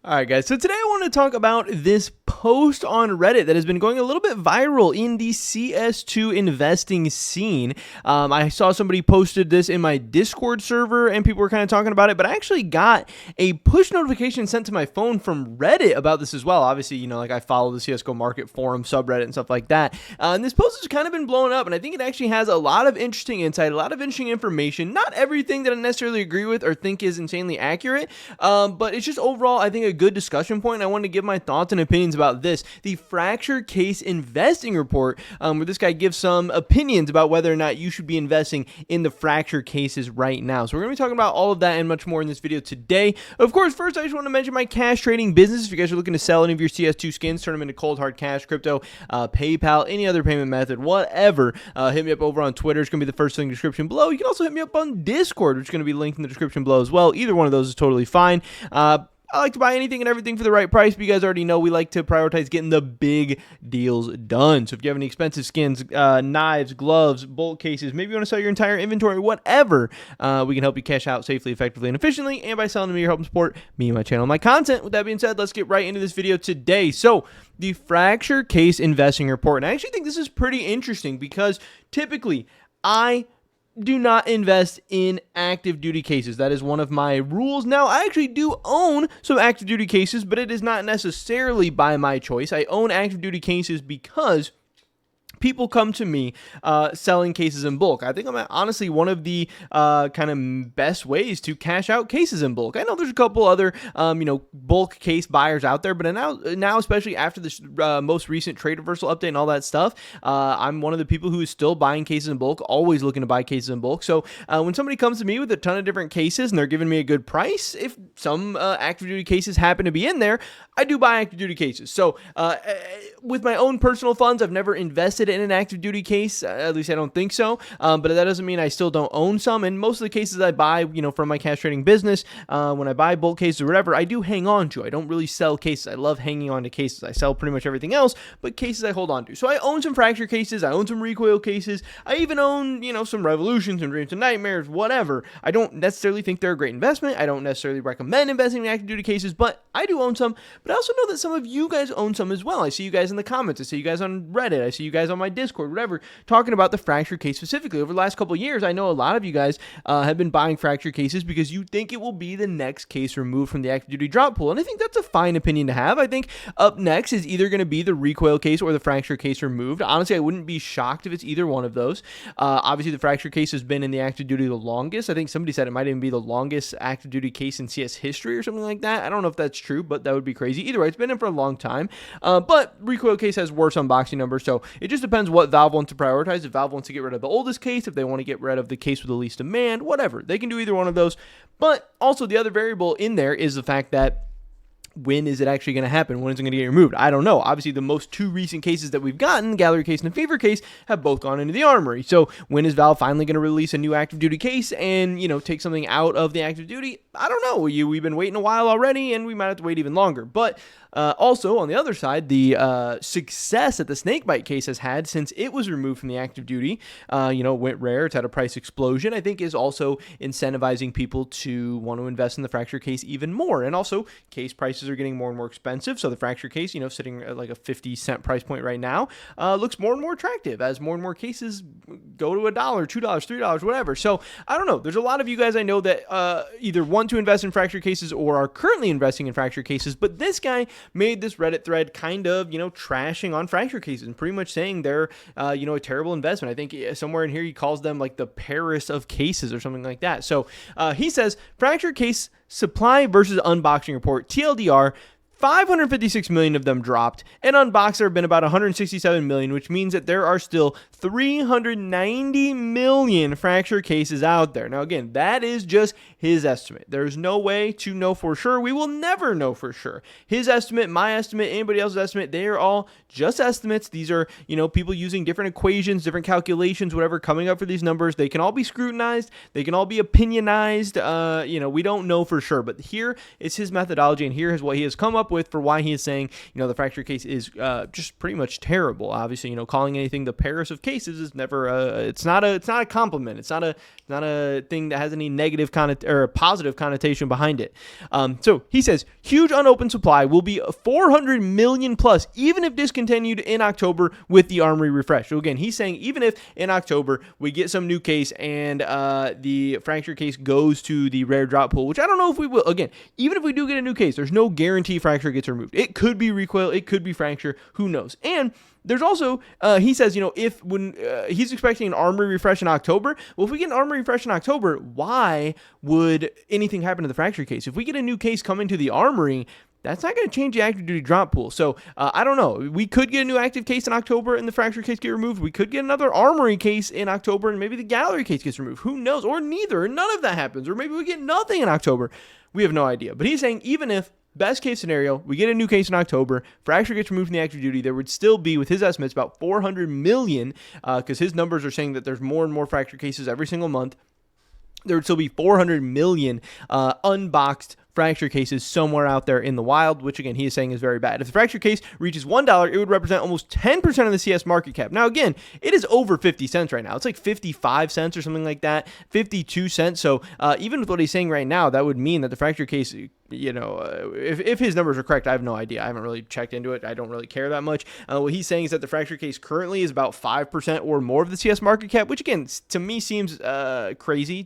All right, guys. So today I want to talk about this post on Reddit that has been going a little bit viral in the CS2 investing scene. I saw somebody posted this in my Discord server and people were kind of talking about it, but I actually got a push notification sent to my phone from Reddit about this as well. Obviously, like I follow the CSGO market forum subreddit and stuff like that. And this post has kind of been blown up, and I think it actually has a lot of interesting insight, a lot of interesting information. Not everything that I necessarily agree with or think is insanely accurate, but it's just overall, I think, a good discussion point. I wanted to give my thoughts and opinions about this, the fracture case investing report, where this guy gives some opinions about whether or not you should be investing in the fracture cases right now. So we're going to be talking about all of that and much more in this video today. Of course, first I just want to mention my cash trading business. If you guys are looking to sell any of your CS2 skins, turn them into cold hard cash, crypto, PayPal, any other payment method, whatever, hit me up over on Twitter. It's going to be the first link in the description below. You can also hit me up on Discord, which is going to be linked in the description below as well. Either one of those is totally fine. I like to buy anything and everything for the right price, but you guys already know we like to prioritize getting the big deals done. So if you have any expensive skins, knives, gloves, bolt cases, maybe you want to sell your entire inventory, whatever, we can help you cash out safely, effectively, and efficiently. And by selling to me, you're helping support me and my channel and my content. With that being said, let's get right into this video today. So the fracture case investing report. And I actually think this is pretty interesting because typically I do not invest in active duty cases. That is one of my rules. Now, I actually do own some active duty cases, but it is not necessarily by my choice. I own active duty cases because people come to me selling cases in bulk. I think I'm honestly one of the kind of best ways to cash out cases in bulk. I know there's a couple other bulk case buyers out there, but now especially after this most recent trade reversal update and all that stuff, I'm one of the people who is still buying cases in bulk, always looking to buy cases in bulk. So when somebody comes to me with a ton of different cases and they're giving me a good price, if some active duty cases happen to be in there, I do buy active duty cases. So with my own personal funds, I've never invested in an active duty case, at least I don't think so, but that doesn't mean I still don't own some. And most of the cases I buy, from my cash trading business, when I buy bulk cases or whatever, I do hang on to. I don't really sell cases. I love hanging on to cases. I sell pretty much everything else, but cases I hold on to. So I own some fracture cases, I own some recoil cases, I even own, some revolutions and dreams and nightmares, whatever. I don't necessarily think they're a great investment. I don't necessarily recommend investing in active duty cases, but I do own some. But I also know that some of you guys own some as well. I see you guys in the comments. I see you guys on Reddit. I see you guys on my Discord, whatever, talking about the fracture case specifically. Over the last couple of years, I know a lot of you guys have been buying fracture cases because you think it will be the next case removed from the active duty drop pool. And I think that's a fine opinion to have. I think up next is either going to be the recoil case or the fracture case removed. Honestly, I wouldn't be shocked if it's either one of those. Obviously, the fracture case has been in the active duty the longest. I think somebody said it might even be the longest active duty case in CS history or something like that. I don't know if that's true, but that would be crazy. Either way, it's been in for a long time. But recoil case has worse unboxing numbers, so it just depends what Valve wants to prioritize. If Valve wants to get rid of the oldest case, if they want to get rid of the case with the least demand, whatever. They can do either one of those. But also the other variable in there is the fact that when is it actually going to happen? When is it going to get removed? I don't know. Obviously, the most two recent cases that we've gotten, Gallery case and the Fever case, have both gone into the armory. So when is Valve finally going to release a new active duty case and, take something out of the active duty? I don't know. We've been waiting a while already, and we might have to wait even longer. But also, on the other side, the success that the Snakebite case has had since it was removed from the active duty, went rare. It's had a price explosion, I think, is also incentivizing people to want to invest in the fracture case even more. And also, case prices are getting more and more expensive. So the fracture case, sitting at like a 50-cent price point right now, looks more and more attractive as more and more cases go to $1, $2, $3, whatever. So I don't know. There's a lot of you guys I know that either want to invest in fracture cases or are currently investing in fracture cases, but this guy made this Reddit thread kind of, trashing on fracture cases and pretty much saying they're, a terrible investment. I think somewhere in here he calls them like the Paris of cases or something like that. So he says, fracture case supply versus unboxing report, TLDR, 556 million of them dropped, and unboxed there have been about 167 million, which means that there are still 390 million fracture cases out there. Now, again, that is just his estimate. There's no way to know for sure. We will never know for sure. His estimate, my estimate, anybody else's estimate, they are all just estimates. These are, people using different equations, different calculations, whatever, coming up for these numbers. They can all be scrutinized. They can all be opinionized. We don't know for sure, but here is his methodology, and here is what he has come up with for why he is saying, the fracture case is just pretty much terrible. Obviously, calling anything the Paris of cases is never it's not a compliment. It's not a thing that has any negative or positive connotation behind it. So he says huge unopened supply will be 400 million plus, even if discontinued in October with the Armory refresh. So again, he's saying even if in October we get some new case and the fracture case goes to the rare drop pool, which I don't know if we will. Again, even if we do get a new case, there's no guarantee fracture gets removed. It could be recoil, it could be fracture, who knows? And there's also, he says, if when he's expecting an Armory refresh in October, well, if we get an Armory refresh in October, why would anything happen to the fracture case? If we get a new case coming to the Armory, that's not going to change the active duty drop pool. So I don't know. We could get a new active case in October and the fracture case get removed. We could get another Armory case in October and maybe the gallery case gets removed. Who knows? Or neither, or none of that happens. Or maybe we get nothing in October. We have no idea. But he's saying even if, best case scenario, we get a new case in October, fracture gets removed from the active duty, there would still be, with his estimates, about 400 million, because his numbers are saying that there's more and more fracture cases every single month. There would still be 400 million unboxed fracture cases somewhere out there in the wild, which again, he is saying is very bad. If the fracture case reaches $1, it would represent almost 10% of the CS market cap. Now, again, it is over 50 cents right now. It's like 55 cents or something like that, 52 cents. So even with what he's saying right now, that would mean that the fracture case, if his numbers are correct, I have no idea. I haven't really checked into it. I don't really care that much. What he's saying is that the fracture case currently is about 5% or more of the CS market cap, which again, to me seems crazy,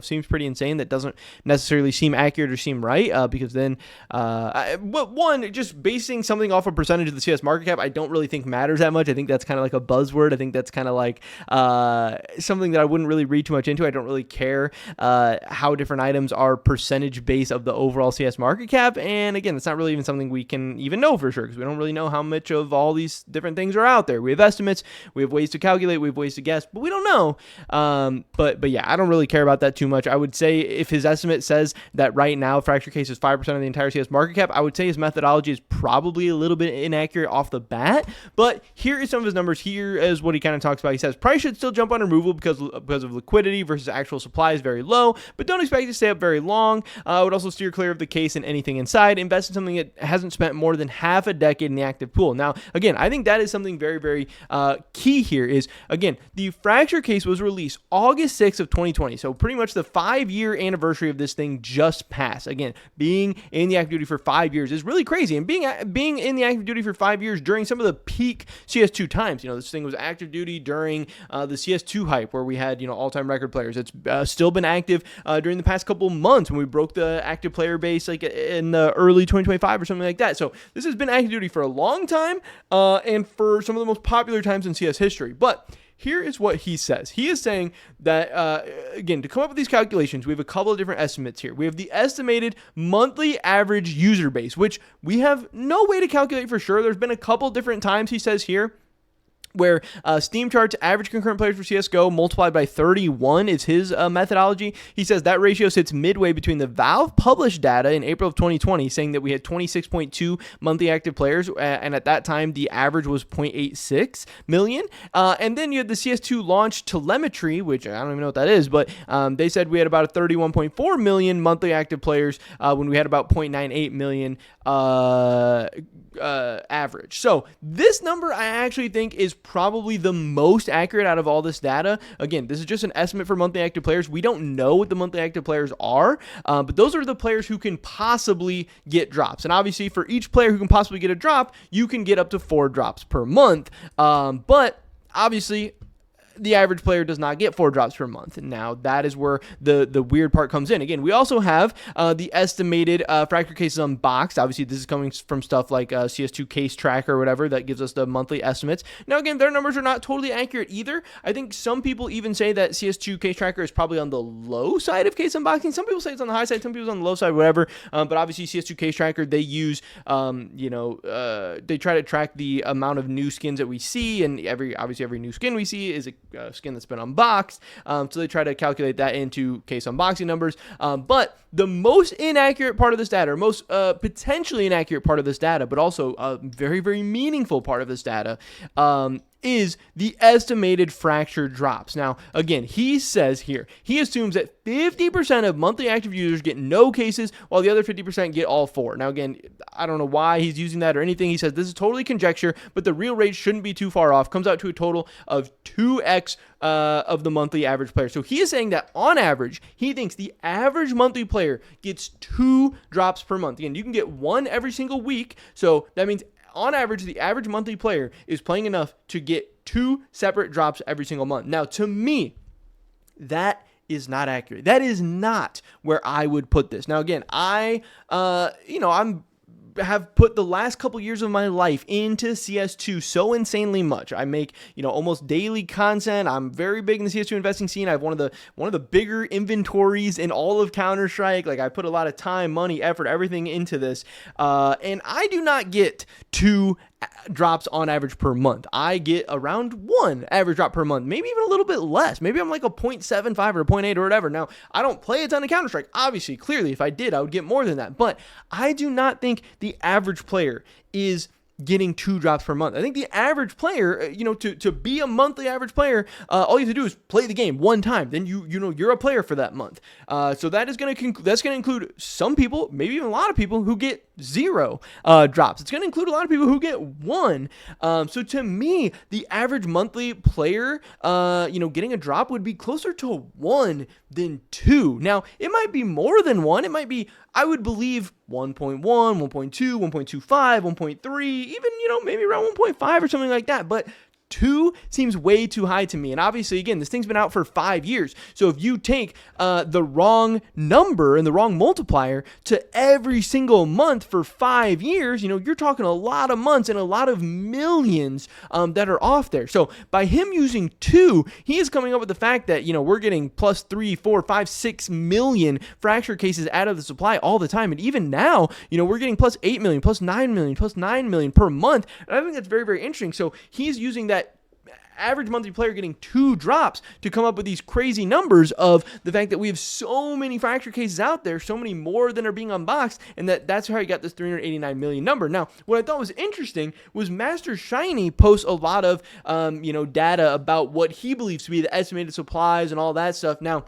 seems pretty insane. That doesn't necessarily seem accurate or seem right, because then, just basing something off a percentage of the CS market cap, I don't really think matters that much. I think that's kind of like a buzzword. I think that's kind of like something that I wouldn't really read too much into. I don't really care how different items are percentage base of the overall CS market cap. And again, it's not really even something we can even know for sure, because we don't really know how much of all these different things are out there. We have estimates, we have ways to calculate, we have ways to guess, but we don't know. But yeah, I don't really care about that too much. I would say if his estimate says that right now fracture case is 5% of the entire CS market cap, I would say his methodology is probably a little bit inaccurate off the bat. But here is some of his numbers. Here is what he kind of talks about. He says price should still jump on removal because of liquidity versus actual supply is very low, but don't expect it to stay up very long. I would also steer clear of the case and anything inside. Invest in something that hasn't spent more than half a decade in the active pool. Now, again, I think that is something very, very key here is, again, the fracture case was released August 6th of 2020. So pretty much the 5-year anniversary of this thing just passed. Again, being in the active duty for 5 years is really crazy. And being in the active duty for 5 years during some of the peak CS2 times, this thing was active duty during the CS2 hype where we had, all-time record players. It's still been active during the past couple months when we broke the active player base like in the early 2025 or something like that. So this has been active duty for a long time and for some of the most popular times in CS history. But here is what he says. He is saying that, again, to come up with these calculations, we have a couple of different estimates here. We have the estimated monthly average user base, which we have no way to calculate for sure. There's been a couple different times, he says here, where Steam charts average concurrent players for CSGO multiplied by 31 is his methodology. He says that ratio sits midway between the Valve published data in April of 2020, saying that we had 26.2 monthly active players, and at that time, the average was 0.86 million. And then you had the CS2 launch telemetry, which I don't even know what that is, but they said we had about a 31.4 million monthly active players when we had about 0.98 million average. So this number I actually think is probably the most accurate out of all this data. Again, this is just an estimate for monthly active players. We don't know what the monthly active players are, but those are the players who can possibly get drops. And obviously for each player who can possibly get a drop, you can get up to 4 drops per month. But obviously the average player does not get 4 drops per month. And now that is where the weird part comes in. Again, we also have the estimated fracture cases unboxed. Obviously, this is coming from stuff like CS2 Case Tracker or whatever that gives us the monthly estimates. Now, again, their numbers are not totally accurate either. I think some people even say that CS2 Case Tracker is probably on the low side of case unboxing. Some people say it's on the high side. Some people on the low side, whatever. But obviously, CS2 Case Tracker, they use, they try to track the amount of new skins that we see, and every new skin we see is a skin that's been unboxed, so they try to calculate that into case unboxing numbers, but the most inaccurate part of this data, or most potentially inaccurate part of this data, but also a very, very meaningful part of this data, is the estimated fracture drops. Now, again, he says here, he assumes that 50% of monthly active users get no cases, while the other 50% get all 4. Now, again, I don't know why he's using that or anything. He says this is totally conjecture, but the real rate shouldn't be too far off. Comes out to a total of 2x of the monthly average player. So he is saying that on average, he thinks the average monthly player gets 2 drops per month. Again, you can get 1 every single week. So that means on average, the average monthly player is playing enough to get 2 separate drops every single month. Now, to me, that is not accurate. That is not where I would put this. Now, again, I have put the last couple years of my life into CS2 so insanely much. I make, almost daily content. I'm very big in the CS2 investing scene. I have one of the bigger inventories in all of Counter-Strike. Like, I put a lot of time, money, effort, everything into this. And I do not get 2 drops on average per month. I get around 1 average drop per month, maybe even a little bit less. Maybe I'm like a 0.75 or a 0.8 or whatever. Now, I don't play a ton of Counter-Strike. Obviously, clearly, if I did, I would get more than that. But I do not think the average player is getting 2 drops per month. I think the average player, to be a monthly average player, all you have to do is play the game 1 time. Then you're a player for that month. So that's going to include some people, maybe even a lot of people who get 0 drops. It's going to include a lot of people who get 1. So to me, the average monthly player, getting a drop would be closer to 1 than 2. Now, it might be more than 1. It might be, I would believe, 1.1, 1.2, 1.25, 1.3, even, maybe around 1.5 or something like that. But 2 seems way too high to me. And obviously, again, this thing's been out for 5 years. So if you take the wrong number and the wrong multiplier to every single month for 5 years, you're talking a lot of months and a lot of millions that are off there. So by him using 2, he is coming up with the fact that, we're getting plus 3, 4, 5, 6 million fracture cases out of the supply all the time. And even now, we're getting plus 8 million, plus 9 million, plus 9 million per month. And I think that's very, very interesting. So he's using that average monthly player getting 2 drops to come up with these crazy numbers of the fact that we have so many fracture cases out there, so many more than are being unboxed, and that's how he got this 389 million number. Now, what I thought was interesting was Master Shiny posts a lot of data about what he believes to be the estimated supplies and all that stuff. Now,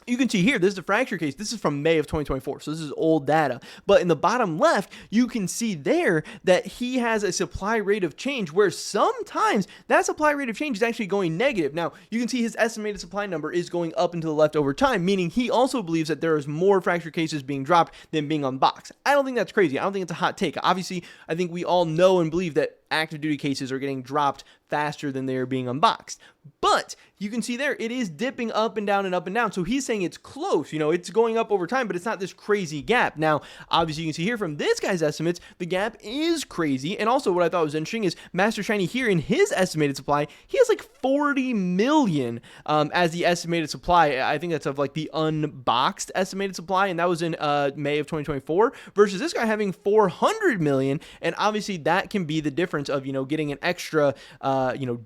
you can see here, this is the fracture case. This is from May of 2024, so this is old data. But in the bottom left, you can see there that he has a supply rate of change where sometimes that supply rate of change is actually going negative. Now, you can see his estimated supply number is going up and to the left over time, meaning he also believes that there is more fracture cases being dropped than being unboxed. I don't think that's crazy. I don't think it's a hot take. Obviously, I think we all know and believe that active duty cases are getting dropped faster than they are being unboxed. But you can see there, it is dipping up and down and up and down. So he's saying it's close, it's going up over time, but it's not this crazy gap. Now, obviously you can see here from this guy's estimates, the gap is crazy. And also what I thought was interesting is Master Shiny here in his estimated supply, he has like 40 million as the estimated supply. I think that's of like the unboxed estimated supply. And that was in May of 2024 versus this guy having 400 million. And obviously that can be the difference of, getting an extra,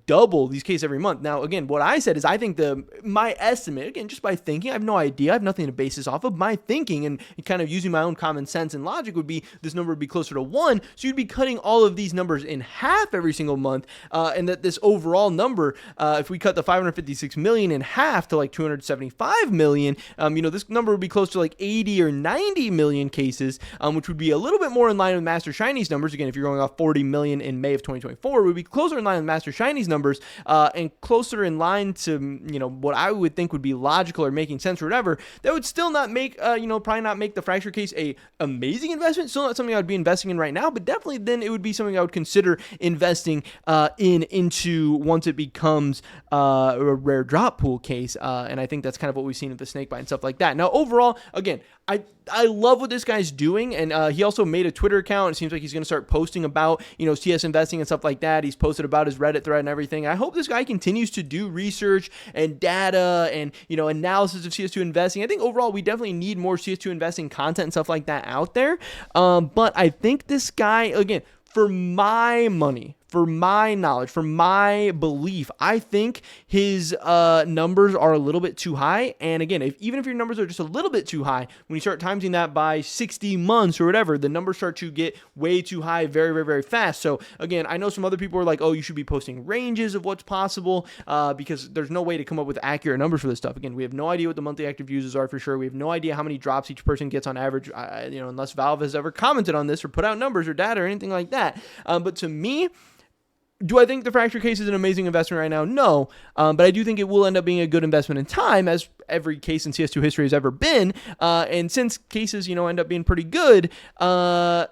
double these cases every month. Now, again, what I said is I think my estimate, again, just by thinking, I have no idea, I have nothing to base this off of. My thinking and kind of using my own common sense and logic would be this number would be closer to 1. So you'd be cutting all of these numbers in half every single month. And that this overall number, if we cut the 556 million in half to like 275 million, this number would be close to like 80 or 90 million cases, which would be a little bit more in line with Master Shiny's numbers. Again, if you're going off 40 million in May of 2024, it would be closer in line with Master Shiny's numbers, and closer in line to, what I would think would be logical or making sense or whatever. That would still not make, probably not make the fracture case a amazing investment. Still not something I would be investing in right now, but definitely then it would be something I would consider investing into once it becomes a rare drop pool case. And I think that's kind of what we've seen with the snakebite and stuff like that. Now, overall, again, I love what this guy's doing, and he also made a Twitter account. It seems like he's going to start posting about, CS investing and stuff like that. He's posted about his Reddit thread and everything. I hope this guy continues to do research and data and, analysis of CS2 investing. I think overall we definitely need more CS2 investing content and stuff like that out there. But I think this guy, again, for my money, for my knowledge, for my belief, I think his numbers are a little bit too high. And again, even if your numbers are just a little bit too high, when you start timesing that by 60 months or whatever, the numbers start to get way too high very, very, very fast. So again, I know some other people are like, oh, you should be posting ranges of what's possible because there's no way to come up with accurate numbers for this stuff. Again, we have no idea what the monthly active users are for sure. We have no idea how many drops each person gets on average, unless Valve has ever commented on this or put out numbers or data or anything like that. But to me, do I think the fracture case is an amazing investment right now? No, but I do think it will end up being a good investment in time, as every case in CS2 history has ever been. And since cases, end up being pretty good, I'm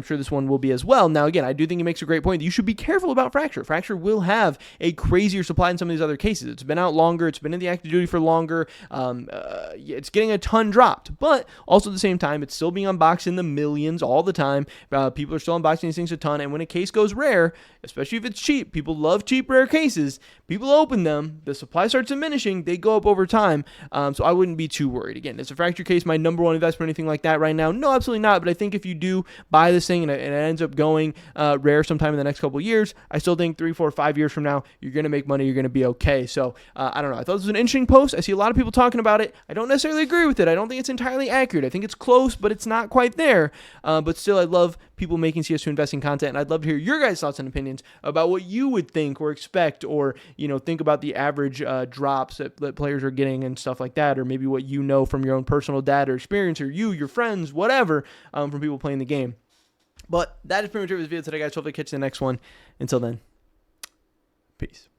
sure this one will be as well. Now, again, I do think he makes a great point that you should be careful about fracture. Fracture will have a crazier supply in some of these other cases. It's been out longer. It's been in the active duty for longer. It's getting a ton dropped, but also at the same time, it's still being unboxed in the millions all the time. People are still unboxing these things a ton. And when a case goes rare, especially if it's cheap, people love cheap, rare cases. People open them, the supply starts diminishing, they go up over time. So I wouldn't be too worried. Again, is a fracture case my number one investment or anything like that right now? No, absolutely not. But I think if you do buy this thing and it ends up going rare sometime in the next couple of years, I still think 3, 4, 5 years from now, you're going to make money, you're going to be okay. So I don't know. I thought this was an interesting post. I see a lot of people talking about it. I don't necessarily agree with it. I don't think it's entirely accurate. I think it's close, but it's not quite there. But still, I love people making CS2 investing content, and I'd love to hear your guys' thoughts and opinions about what you would think or expect, or think about the average drops that players are getting and stuff like that, or maybe what you know from your own personal data or experience, or your friends, whatever, from people playing the game. But that is pretty much it for this video today, guys. Hopefully catch you in the next one. Until then, peace.